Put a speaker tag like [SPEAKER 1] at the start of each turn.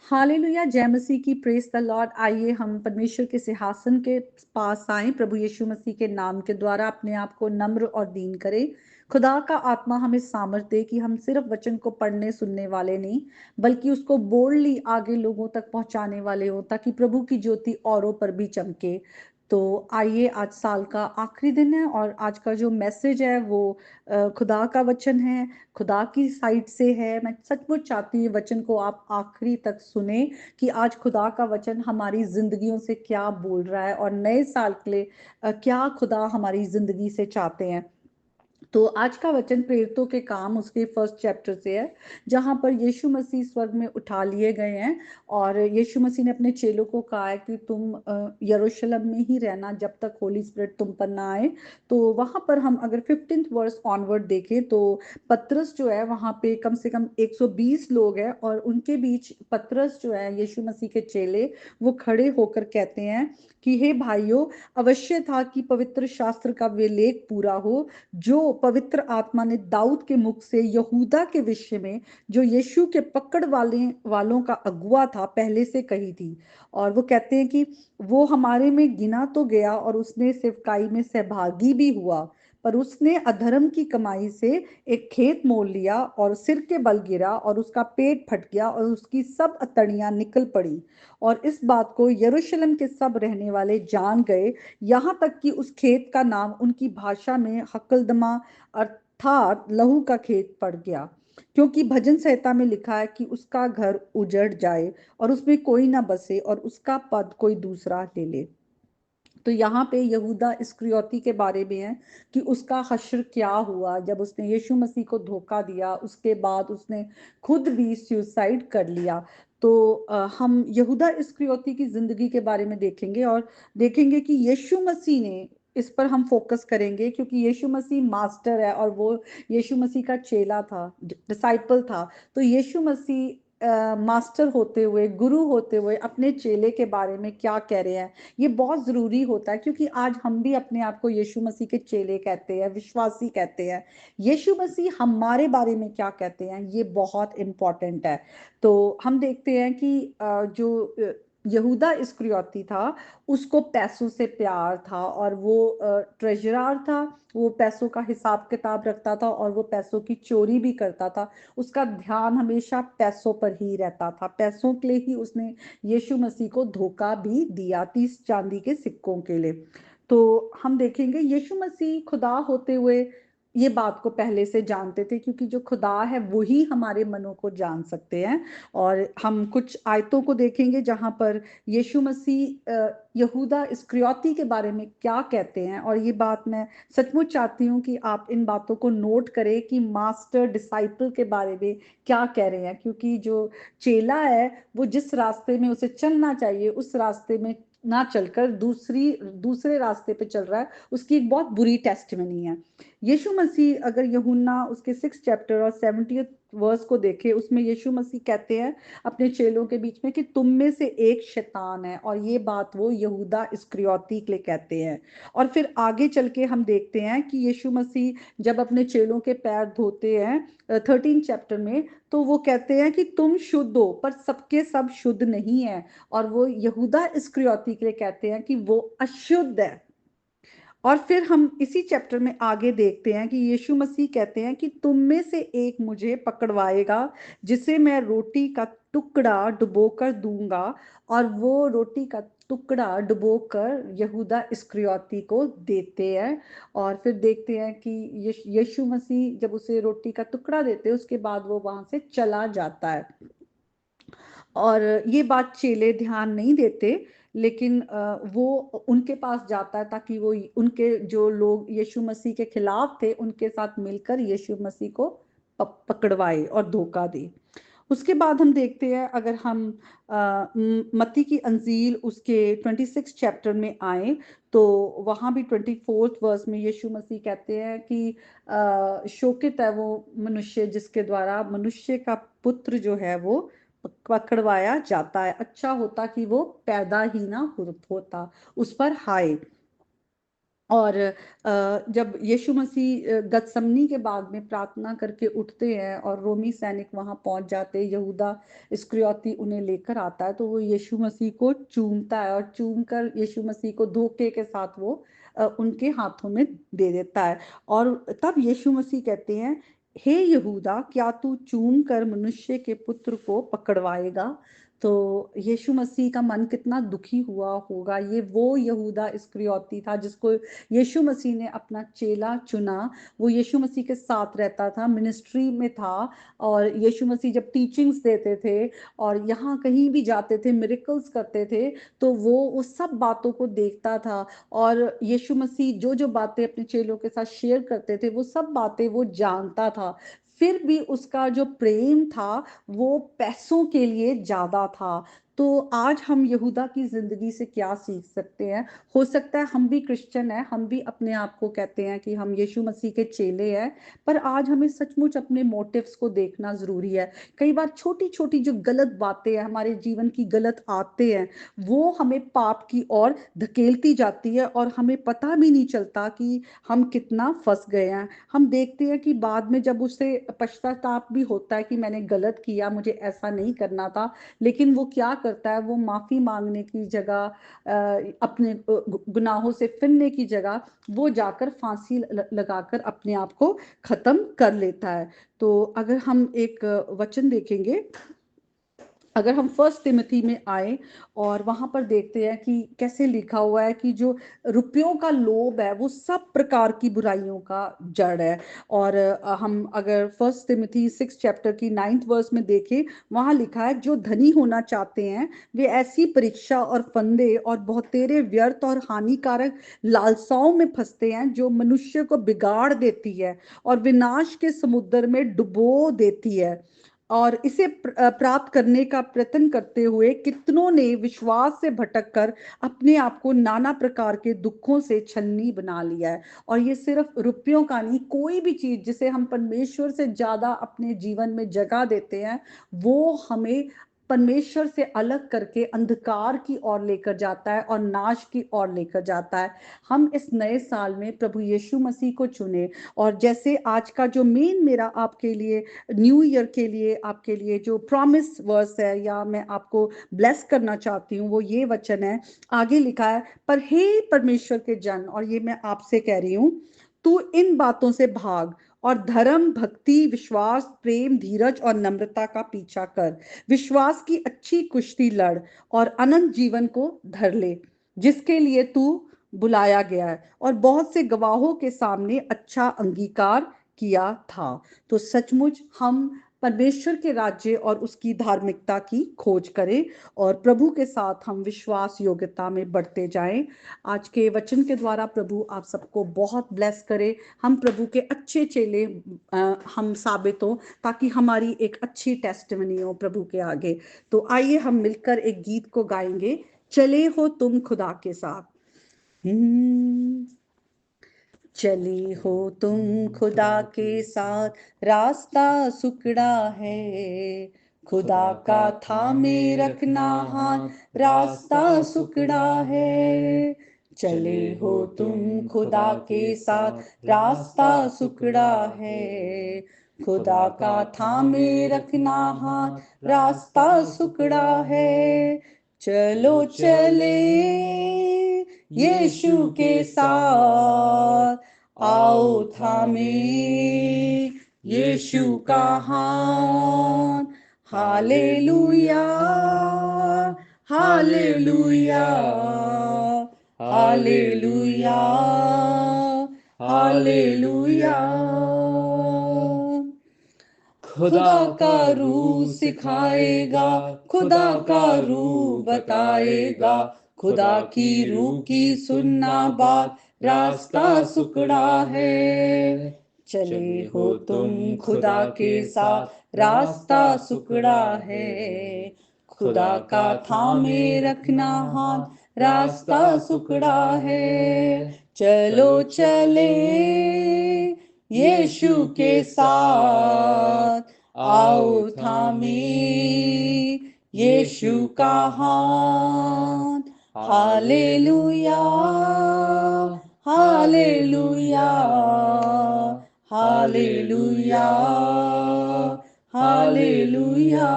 [SPEAKER 1] Hallelujah, जय मसीह की, praise the Lord. आइए हम परमेश्वर के सिंहासन के पास आए, प्रभु यीशु मसीह के नाम के द्वारा अपने आप को नम्र और दीन करें। खुदा का आत्मा हमें सामर्थ दे कि हम सिर्फ वचन को पढ़ने सुनने वाले नहीं, बल्कि उसको बोल्डली आगे लोगों तक पहुंचाने वाले हो, ताकि प्रभु की ज्योति औरों पर भी चमके। तो आइए, आज साल का आखिरी दिन है और आज का जो मैसेज है वो खुदा का वचन है, खुदा की साइड से है। मैं सचमुच चाहती हूँ वचन को आप आखिरी तक सुने कि आज खुदा का वचन हमारी जिंदगियों से क्या बोल रहा है और नए साल के लिए क्या खुदा हमारी जिंदगी से चाहते हैं। तो आज का वचन प्रेरितों के काम उसके फर्स्ट चैप्टर से है, जहां पर यीशु मसीह स्वर्ग में उठा लिए गए हैं और यीशु मसीह ने अपने चेलों को कहा है कि तुम यरूशलेम में ही रहना जब तक होली स्पिरिट तुम पर ना आए। तो वहां पर हम अगर 15th वर्स ऑनवर्ड देखें तो पतरस जो है वहां पे कम से कम 120 लोग हैं और उनके बीच पतरस जो है यीशु मसीह के चेले, वो खड़े होकर कहते हैं कि हे भाइयों, अवश्य था कि पवित्र शास्त्र का विवेक पूरा हो जो पवित्र आत्मा ने दाऊद के मुख से यहूदा के विषय में, जो यीशु के पकड़ वालों का अगुआ था, पहले से कही थी। और वो कहते हैं कि वो हमारे में गिना तो गया और उसने सेवकाई में सहभागी भी हुआ, पर उसने अधर्म की कमाई से एक खेत मोल लिया और सिर के बल गिरा और उसका पेट फट गया और उसकी सब अतड़ियां निकल पड़ी। और इस बात को यरूशलेम के सब रहने वाले जान गए, यहाँ तक कि उस खेत का नाम उनकी भाषा में हकलदमा अर्थात लहू का खेत पड़ गया, क्योंकि भजन संहिता में लिखा है कि उसका घर उजड़ जाए और उसमें कोई ना बसे और उसका पद कोई दूसरा ले ले। तो यहाँ पे यहूदा इस्करियोती के बारे में है कि उसका हश्र क्या हुआ जब उसने यीशु मसीह को धोखा दिया, उसके बाद उसने खुद भी सुसाइड कर लिया। तो हम यहूदा इस्करियोती की जिंदगी के बारे में देखेंगे और देखेंगे कि यीशु मसीह ने, इस पर हम फोकस करेंगे क्योंकि यीशु मसीह मास्टर है और वो यीशु मसीह का चेला था, डिसाइपल था। तो यीशु मसीह मास्टर होते हुए, गुरु होते हुए अपने चेले के बारे में क्या कह रहे हैं, ये बहुत जरूरी होता है, क्योंकि आज हम भी अपने आप को यीशु मसीह के चेले कहते हैं, विश्वासी कहते हैं। यीशु मसीह हमारे बारे में क्या कहते हैं, ये बहुत इंपॉर्टेंट है। तो हम देखते हैं कि जो यहूदा इस्करियोती था, उसको पैसों से प्यार था और वो ट्रेजरर था। वो पैसों का हिसाब किताब रखता था और वो पैसों की चोरी भी करता था। उसका ध्यान हमेशा पैसों पर ही रहता था, पैसों के लिए ही उसने यीशु मसीह को धोखा भी दिया 30 चांदी के सिक्कों के लिए। तो हम देखेंगे यीशु मसीह खुदा होते हुए ये बात को पहले से जानते थे, क्योंकि जो खुदा है वही हमारे मनों को जान सकते हैं। और हम कुछ आयतों को देखेंगे जहां पर यीशु मसीह यहूदा इस्करियोती के बारे में क्या कहते हैं। और ये बात मैं सचमुच चाहती हूँ कि आप इन बातों को नोट करें कि मास्टर डिसाइपल के बारे में क्या कह रहे हैं, क्योंकि जो चेला है वो जिस रास्ते में उसे चलना चाहिए उस रास्ते में ना चलकर दूसरे रास्ते पे चल रहा है, उसकी एक बहुत बुरी टेस्टिमनी है। यीशु मसीह, अगर यूहन्ना उसके 6 चैप्टर और 70 वर्स को देखे, उसमें यीशु मसीह कहते हैं अपने चेलों के बीच में कि तुम में से एक शैतान है, और ये बात वो यहूदा इस्करियोती के लिए कहते हैं। और फिर आगे चल के हम देखते हैं कि यीशु मसीह जब अपने चेलों के पैर धोते हैं 13 चैप्टर में, तो वो कहते हैं कि तुम शुद्ध हो, पर सबके सब शुद्ध नहीं है। और वो यहूदा इस्करियोती के लिए कहते हैं कि वो अशुद्ध है। और फिर हम इसी चैप्टर में आगे देखते हैं कि यीशु मसीह कहते हैं कि तुम में से एक मुझे पकड़वाएगा, जिसे मैं रोटी का टुकड़ा डुबोकर दूंगा। और वो रोटी का टुकड़ा डुबोकर यहूदा इस्करियोती को देते हैं। और फिर देखते हैं कि यीशु मसीह जब उसे रोटी का टुकड़ा देते हैं, उसके बाद वो वहां से चला जाता है। और ये बात चेले ध्यान नहीं देते, लेकिन वो उनके पास जाता है ताकि वो उनके जो लोग यीशु मसीह के खिलाफ थे उनके साथ मिलकर यीशु मसीह को पकड़वाए और धोखा दे। उसके बाद हम देखते हैं, अगर हम मत्ती की अंजील उसके 26 चैप्टर में आए, तो वहां भी 24th वर्स में यीशु मसीह कहते हैं कि शोकित है वो मनुष्य जिसके द्वारा मनुष्य का पुत्र जो है वो पकड़वाया जाता है, अच्छा होता कि वो पैदा ही ना होता, उस पर हाय। और जब यीशु मसीह गतसमनी के बाग में प्रार्थना करके उठते हैं और रोमी सैनिक वहां पहुंच जाते हैं, यहूदा इस्करियोती उन्हें लेकर आता है, तो वो यीशु मसीह को चूमता है और चूम कर यीशु मसीह को धोखे के साथ वो उनके हाथों में दे देता है। और तब यीशु मसीह कहते हैं, हे यहूदा, क्या तू चूम कर मनुष्य के पुत्र को पकड़वाएगा? तो यीशु मसीह का मन कितना दुखी हुआ होगा। ये वो यहूदा इस्करियोती था जिसको यीशु मसीह ने अपना चेला चुना। वो यीशु मसीह के साथ रहता था, मिनिस्ट्री में था, और यीशु मसीह जब टीचिंग्स देते थे और यहाँ कहीं भी जाते थे, मिरेकल्स करते थे, तो वो उस सब बातों को देखता था। और यीशु मसीह जो जो बातें अपने चेलों के साथ शेयर करते थे, वो सब बातें वो जानता था। फिर भी उसका जो प्रेम था वो पैसों के लिए ज्यादा था। तो आज हम यहूदा की जिंदगी से क्या सीख सकते हैं? हो सकता है हम भी क्रिश्चियन हैं, हम भी अपने आप को कहते हैं कि हम यीशु मसीह के चेले हैं, पर आज हमें सचमुच अपने मोटिव्स को देखना जरूरी है। कई बार छोटी छोटी जो गलत बातें हैं, हमारे जीवन की गलत आदतें हैं, वो हमें पाप की ओर धकेलती जाती है और हमें पता भी नहीं चलता कि हम कितना फंस गए हैं। हम देखते हैं कि बाद में जब उसे पश्चाताप भी होता है कि मैंने गलत किया, मुझे ऐसा नहीं करना था, लेकिन वो क्या करता है, वो माफी मांगने की जगह अपने गुनाहों से फिरने की जगह वो जाकर फांसी लगाकर अपने आप को खत्म कर लेता है। तो अगर हम एक वचन देखेंगे, अगर हम फर्स्ट तिमोथी में आए और वहां पर देखते हैं कि कैसे लिखा हुआ है कि जो रुपयों का लोभ है वो सब प्रकार की बुराइयों का जड़ है। और हम अगर फर्स्ट तिमोथी 6 चैप्टर की 9th वर्स में देखें, वहां लिखा है, जो धनी होना चाहते हैं वे ऐसी परीक्षा और फंदे और बहुतेरे व्यर्थ और हानिकारक लालसाओं में फंसते हैं जो मनुष्य को बिगाड़ देती है और विनाश के समुद्र में डुबो देती है। और इसे प्राप्त करने का प्रयत्न करते हुए कितनों ने विश्वास से भटककर अपने आप को नाना प्रकार के दुखों से छलनी बना लिया है। और ये सिर्फ रुपयों का नहीं, कोई भी चीज जिसे हम परमेश्वर से ज्यादा अपने जीवन में जगह देते हैं, वो हमें परमेश्वर से अलग करके अंधकार की ओर लेकर जाता है और नाश की ओर लेकर जाता है। हम इस नए साल में प्रभु यीशु मसीह को चुने। और जैसे आज का जो मेन मेरा आपके लिए न्यू ईयर के लिए आपके लिए जो प्रॉमिस वर्स है, या मैं आपको ब्लेस करना चाहती हूँ, वो ये वचन है। आगे लिखा है, पर हे परमेश्वर के जन, और ये मैं आपसे कह रही हूँ, तू इन बातों से भाग और धर्म, भक्ति, विश्वास, प्रेम, धीरज और नम्रता का पीछा कर। विश्वास की अच्छी कुश्ती लड़ और अनंत जीवन को धर ले, जिसके लिए तू बुलाया गया है और बहुत से गवाहों के सामने अच्छा अंगीकार किया था। तो सचमुच हम परमेश्वर के राज्य और उसकी धार्मिकता की खोज करें और प्रभु के साथ हम विश्वास योग्यता में बढ़ते जाएं। आज के वचन के द्वारा प्रभु आप सबको बहुत ब्लेस करे। हम प्रभु के अच्छे चेले हम साबित हो, ताकि हमारी एक अच्छी टेस्टिमनी हो प्रभु के आगे। तो आइए हम मिलकर एक गीत को गाएंगे, चले हो तुम खुदा के साथ। चले हो तुम खुदा के साथ, रास्ता सुकड़ा है, खुदा का थामे रखना हाथ, रास्ता सुकड़ा है। चले हो तुम खुदा के साथ, रास्ता सुकड़ा है, खुदा का थामे रखना हाथ, रास्ता सुकड़ा है। चलो चले यीशु के साथ, आओ थामे यीशु का हाथ। Hallelujah, hallelujah, hallelujah, hallelujah. खुदा का रूह सिखाएगा, खुदा का रूह बताएगा, खुदा की रूह की सुनना बात, रास्ता सुकड़ा है। चले हो तुम खुदा के साथ, रास्ता सुकड़ा है, खुदा का थामे रखना हाथ, रास्ता सुकड़ा है। चलो चले यीशु के साथ, आओ थामे यीशु का हाथ। Hallelujah, hallelujah, hallelujah, hallelujah.